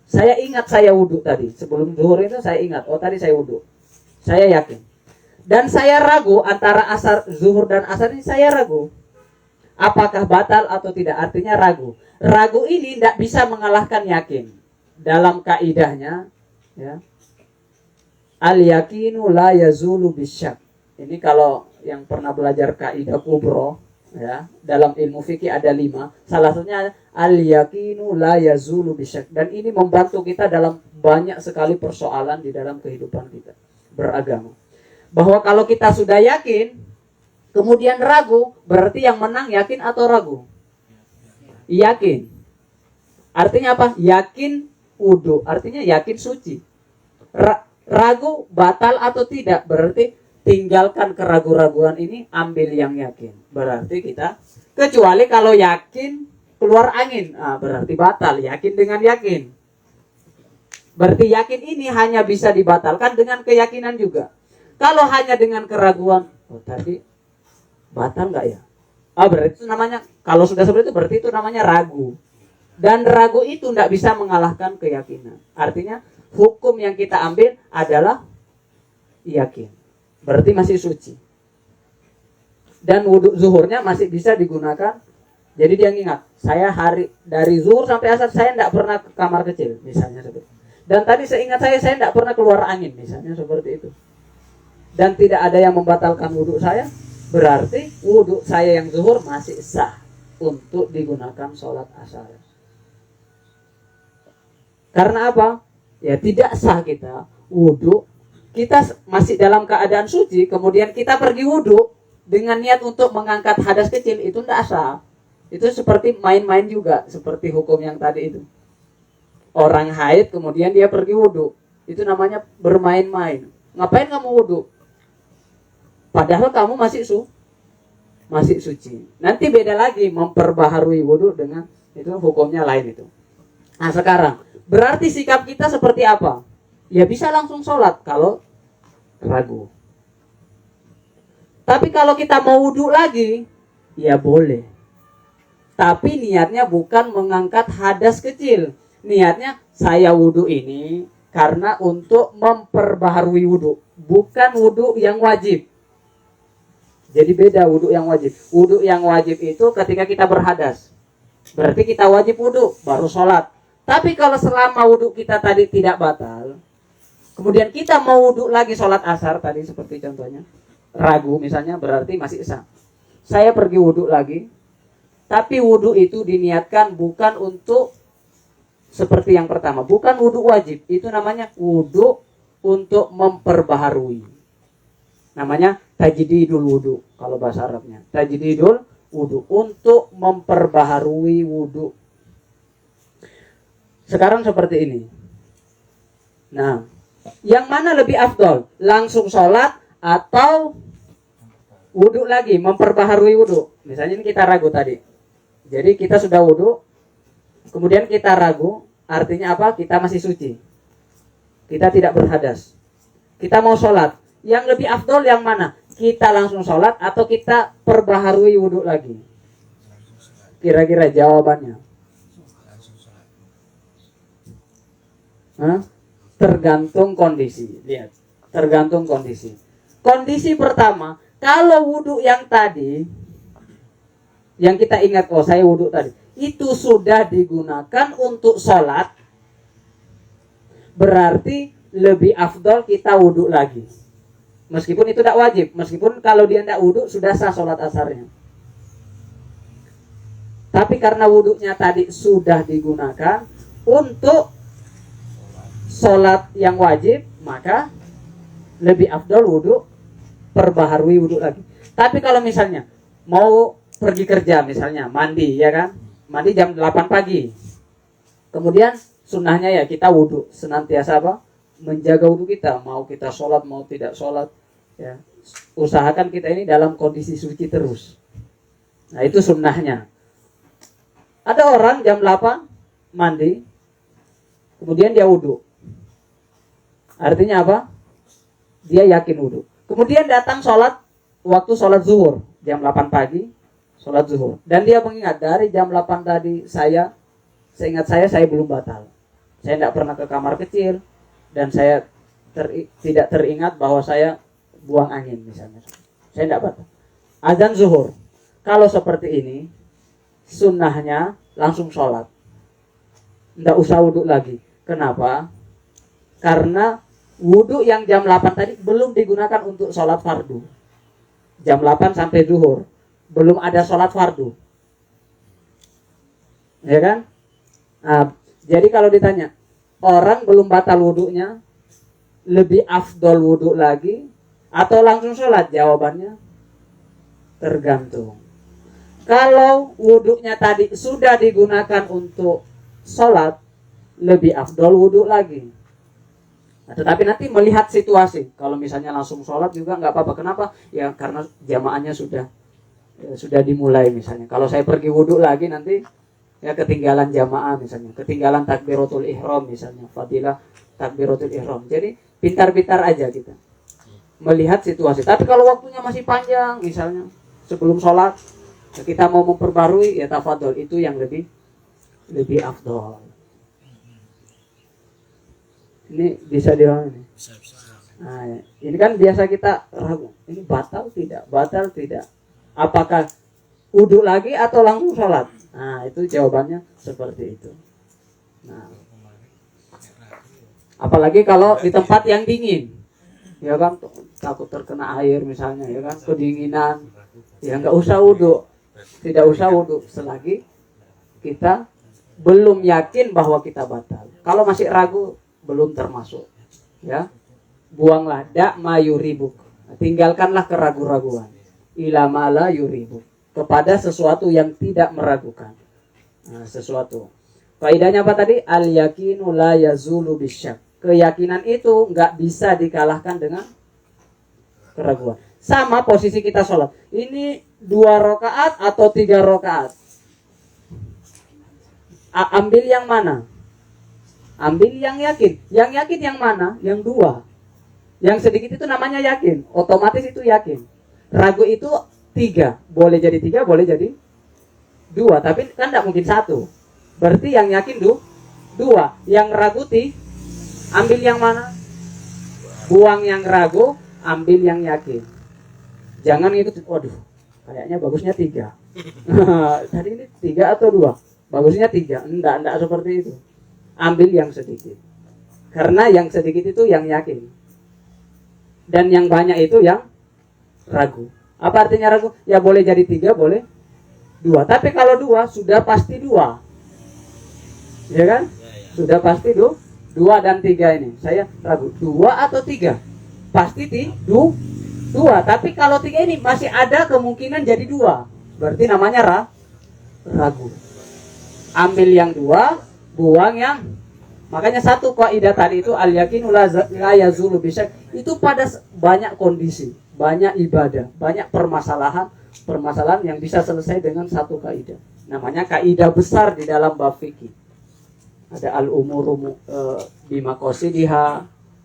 Saya ingat saya wudhu tadi. Sebelum duhur itu saya ingat, oh tadi saya wudhu. Saya yakin. Dan saya ragu antara asar, zuhur dan asar ini saya ragu. Apakah batal atau tidak? Artinya ragu. Ragu ini tidak bisa mengalahkan yakin. Dalam kaidahnya, ya, al-yakinu la yazulu bisyak. Ini kalau yang pernah belajar kaidah kubro, ya, dalam ilmu fikih ada 5. Salah satunya al-yakinu la yazulu bisyak. Dan ini membantu kita dalam banyak sekali persoalan di dalam kehidupan kita beragama. Bahwa kalau kita sudah yakin, kemudian ragu, berarti yang menang yakin atau ragu? Yakin. Artinya apa? Yakin wudu, artinya yakin suci. Ragu batal atau tidak, berarti tinggalkan keraguan-raguan ini, ambil yang yakin. Berarti kita, kecuali kalau yakin keluar angin, berarti batal. Yakin dengan yakin. Berarti yakin ini hanya bisa dibatalkan dengan keyakinan juga. Kalau hanya dengan keraguan, oh tadi batal nggak ya? Berarti itu namanya, kalau sudah seperti itu, berarti itu namanya ragu. Dan ragu itu tidak bisa mengalahkan keyakinan. Artinya hukum yang kita ambil adalah yakin. Berarti masih suci. Dan wudhu zuhurnya masih bisa digunakan. Jadi dia ingat, saya hari dari zuhur sampai asar saya tidak pernah ke kamar kecil, misalnya seperti itu. Dan tadi saya ingat saya tidak pernah keluar angin, misalnya seperti itu. Dan tidak ada yang membatalkan wudhu saya, berarti wudhu saya yang zuhur masih sah untuk digunakan sholat asar. Karena apa? Ya tidak sah kita wudhu, kita masih dalam keadaan suci, kemudian kita pergi wudhu dengan niat untuk mengangkat hadas kecil, itu tidak sah. Itu seperti main-main juga, seperti hukum yang tadi itu. Orang haid kemudian dia pergi wudhu, itu namanya bermain-main. Ngapain kamu wudhu? Padahal kamu masih suci. Nanti beda lagi memperbaharui wudhu dengan itu, hukumnya lain itu. Nah sekarang, berarti sikap kita seperti apa? Ya bisa langsung sholat kalau ragu. Tapi kalau kita mau wudhu lagi, ya boleh. Tapi niatnya bukan mengangkat hadas kecil. Niatnya saya wudhu ini karena untuk memperbaharui wudhu, bukan wudhu yang wajib. Jadi beda wudhu yang wajib. Wudhu yang wajib itu ketika kita berhadas. berarti kita wajib wudhu baru sholat. Tapi kalau selama wudhu kita tadi tidak batal, kemudian kita mau wudhu lagi sholat asar tadi seperti contohnya, ragu misalnya, berarti masih sah. Saya pergi wudhu lagi, tapi wudhu itu diniatkan bukan untuk seperti yang pertama, bukan wudhu wajib, itu namanya wudhu untuk memperbaharui. Namanya tajdidul wudhu kalau bahasa Arabnya. Tajdidul wudhu, untuk memperbaharui wudhu. Sekarang seperti ini. Nah, yang mana lebih afdol? Langsung sholat atau wudhu lagi, memperbaharui wudhu? Misalnya ini kita ragu tadi. Jadi kita sudah wudhu, kemudian kita ragu, artinya apa? Kita masih suci. Kita tidak berhadas. Kita mau sholat. Yang lebih afdol yang mana? Kita langsung sholat atau kita perbaharui wudhu lagi? Kira-kira jawabannya. Tergantung kondisi. Lihat, tergantung kondisi. Kondisi pertama, kalau wudhu yang tadi, yang kita ingat, oh saya wudhu tadi, itu sudah digunakan untuk sholat, berarti lebih afdol kita wudhu lagi. Meskipun itu tidak wajib, meskipun kalau dia tidak wudhu sudah sah sholat asarnya. Tapi karena wudhunya tadi sudah digunakan untuk sholat yang wajib, maka lebih afdol wudhu, perbaharui wudhu lagi. Tapi kalau misalnya mau pergi kerja, misalnya mandi, ya kan, mandi jam 8 pagi, kemudian sunnahnya ya kita wudhu, senantiasa apa? Menjaga wudhu kita, mau kita sholat mau tidak sholat, ya usahakan kita ini dalam kondisi suci terus. Nah itu sunnahnya. Ada orang jam 8 mandi, kemudian dia wudhu. Artinya apa? Dia yakin wudhu. Kemudian datang sholat, waktu sholat zuhur, jam 8 pagi, sholat zuhur. Dan dia mengingat, dari jam 8 tadi seingat saya belum batal. Saya tidak pernah ke kamar kecil, dan saya tidak teringat bahwa saya buang angin misalnya. Saya tidak batal. Azan zuhur. Kalau seperti ini, sunnahnya langsung sholat. Tidak usah wudhu lagi. Kenapa? Karena wudhu yang jam 8 tadi belum digunakan untuk sholat fardu. Jam 8 sampai zuhur belum ada sholat fardu, ya kan? Nah, jadi kalau ditanya orang belum batal wudhunya, lebih afdol wudhu lagi atau langsung sholat? Jawabannya tergantung. Kalau wudhunya tadi sudah digunakan untuk sholat, lebih afdol wudhu lagi. Nah, tetapi nanti melihat situasi. Kalau misalnya langsung sholat juga nggak apa-apa. Kenapa? Ya karena jamaahnya sudah dimulai misalnya. Kalau saya pergi wudhu lagi nanti ya ketinggalan jamaah misalnya, ketinggalan takbiratul ihram misalnya, fadilah takbiratul ihram. Jadi pintar-pintar aja kita melihat situasi. Tapi kalau waktunya masih panjang misalnya sebelum sholat, kita mau memperbarui, ya tafadhol, itu yang lebih afdol. Ini bisa dihormati. Nah, ini kan biasa kita ragu, ini batal tidak? Apakah wudhu lagi atau langsung sholat? Nah, itu jawabannya seperti itu. Nah, apalagi kalau di tempat yang dingin, ya kan, takut terkena air misalnya, ya kan, kedinginan, ya nggak usah wudhu, tidak usah wudhu selagi kita belum yakin bahwa kita batal. Kalau masih ragu, belum termasuk, ya buanglah, dak ma yuribuk, tinggalkanlah keraguan-raguan, ila ma la yuribuk, kepada sesuatu yang tidak meragukan. Nah, sesuatu. Faidahnya apa tadi? Al yakinu la yazulu bisyak. Keyakinan itu nggak bisa dikalahkan dengan keraguan. Sama posisi kita sholat. Ini 2 rakaat atau 3 rakaat? Ambil yang mana? Ambil yang yakin. Yang yakin yang mana? Yang 2. Yang sedikit itu namanya yakin. Otomatis itu yakin. Ragu itu 3. Boleh jadi 3, boleh jadi 2. Tapi kan tidak mungkin 1. Berarti yang yakin 2. Yang ragu ambil yang mana? Buang yang ragu, ambil yang yakin. Jangan itu, waduh, kayaknya bagusnya 3. Tadi ini 3 atau 2? bagusnya 3. Enggak seperti itu. Ambil yang sedikit. Karena yang sedikit itu yang yakin. Dan yang banyak itu yang ragu. Apa artinya ragu? Ya boleh jadi 3, boleh 2. Tapi kalau 2 sudah pasti 2. Ya kan? Sudah pasti 2 dan 3 ini. Saya ragu 2 atau 3. Pasti 2. Tapi kalau 3 ini masih ada kemungkinan jadi 2. Berarti namanya ragu. Ambil yang 2, buang yang. Makanya satu kaidah tadi itu al-yaqinu la yazulu bisyak. Itu pada banyak kondisi, banyak ibadah, banyak permasalahan yang bisa selesai dengan satu kaidah. Namanya kaidah besar di dalam bab fikih. Ada al-umuru bimaqasidiha,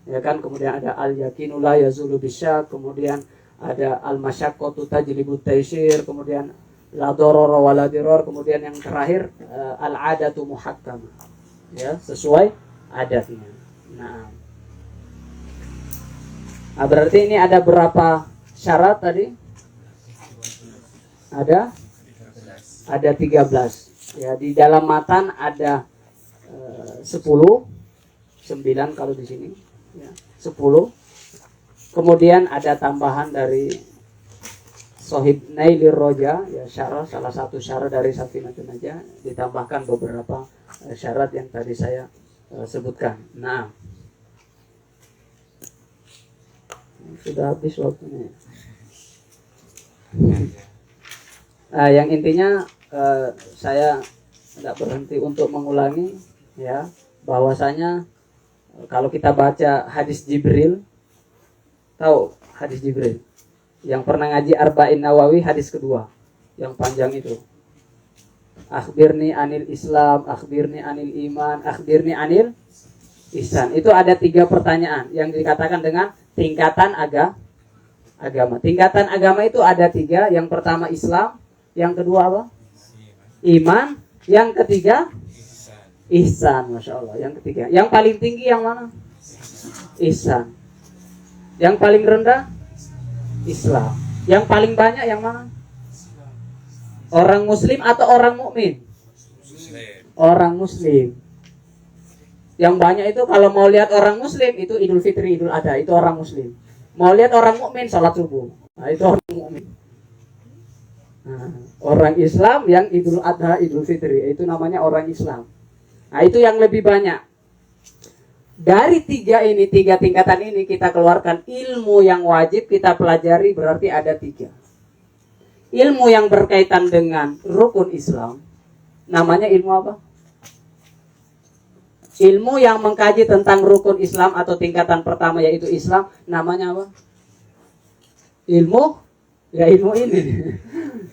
ya kan? Kemudian ada al-yaqinu la yazulu bisyak, kemudian ada al-masyaqqatu tajlibu taysir, kemudian la darara wa la dirar, kemudian yang terakhir al-adatu muhakkamah. Ya, sesuai adatnya. Nah, berarti ini ada berapa syarat tadi? Ada 13. Ya, di dalam matan ada 10, 9 kalau di sini, ya, 10. Kemudian ada tambahan dari Sohib Nailir Roja, ya, syarat, salah satu syarat dari Safinatun Najah, ditambahkan beberapa syarat yang tadi saya sebutkan. Nah, sudah habis waktunya. Yang intinya saya tidak berhenti untuk mengulangi, ya, bahwasanya kalau kita baca hadis Jibril, tahu hadis Jibril yang pernah ngaji Arba'in Nawawi, hadis kedua yang panjang itu, akhbirni anil Islam, akhbirni anil iman, akhbirni anil ihsan. Itu ada 3 pertanyaan yang dikatakan dengan tingkatan agama. Tingkatan agama itu ada 3. Yang pertama Islam, yang kedua apa? Iman, yang ketiga ihsan. Masya Allah. Yang ketiga, yang paling tinggi yang mana? Ihsan. Yang paling rendah Islam. Yang paling banyak yang mana? Orang muslim atau orang mukmin? Orang muslim. Yang banyak itu kalau mau lihat orang muslim itu Idul Fitri, Idul Adha, itu orang muslim. Mau lihat orang mukmin salat subuh. Nah, itu orang mukmin. Nah, orang Islam yang Idul Adha, Idul Fitri, itu namanya orang Islam. Nah, itu yang lebih banyak. Dari 3 tingkatan ini kita keluarkan ilmu yang wajib kita pelajari, berarti ada 3. Ilmu yang berkaitan dengan rukun Islam namanya ilmu apa? Ilmu yang mengkaji tentang rukun Islam atau tingkatan pertama yaitu Islam namanya apa? Ilmu ini.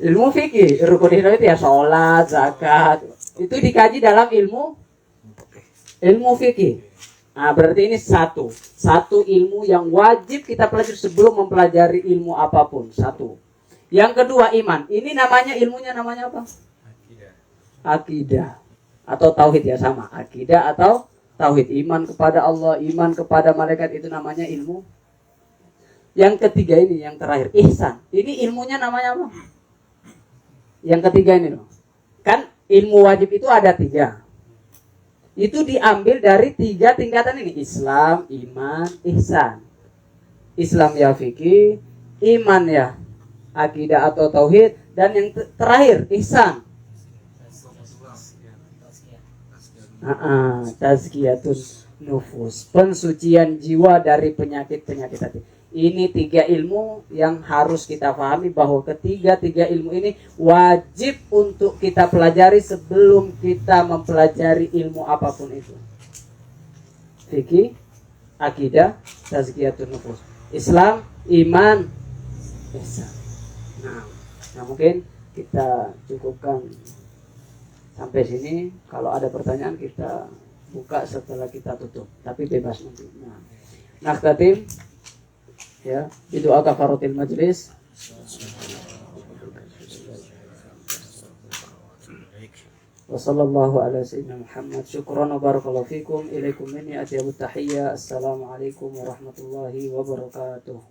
Ilmu fikih. Rukun Islam itu ya sholat, zakat. Itu dikaji dalam ilmu fikih. Nah, berarti ini satu ilmu yang wajib kita pelajari sebelum mempelajari ilmu apapun. Satu. Yang kedua iman. Ini namanya ilmunya namanya apa? Akidah. Atau tauhid, ya sama. Akidah atau tauhid. Iman kepada Allah, iman kepada malaikat, itu namanya ilmu. Yang ketiga ini, yang terakhir, ihsan. Ini ilmunya namanya apa? Yang ketiga ini loh. Kan ilmu wajib itu ada 3. Itu diambil dari 3 tingkatan ini. Islam, iman, ihsan. Islam ya fikih, iman ya akidah atau tauhid, dan yang terakhir ihsan. Tazkiyatun nufus, pensucian jiwa dari penyakit-penyakit hati. Ini 3 ilmu yang harus kita pahami, bahwa ketiga ilmu ini wajib untuk kita pelajari sebelum kita mempelajari ilmu apapun itu. Fikih, akidah, tazkiyatun nufus, Islam, iman, ihsan. Nah, mungkin kita cukupkan sampai sini. Kalau ada pertanyaan kita buka setelah kita tutup, tapi bebas nanti. Nah, tatim ya, doa kafaratil majlis. Wassallallahu ala sayyidina Muhammad. Syukran wa barakallahu fikum. Ilaikum minni atyabut tahiyya. Assalamualaikum warahmatullahi wabarakatuh.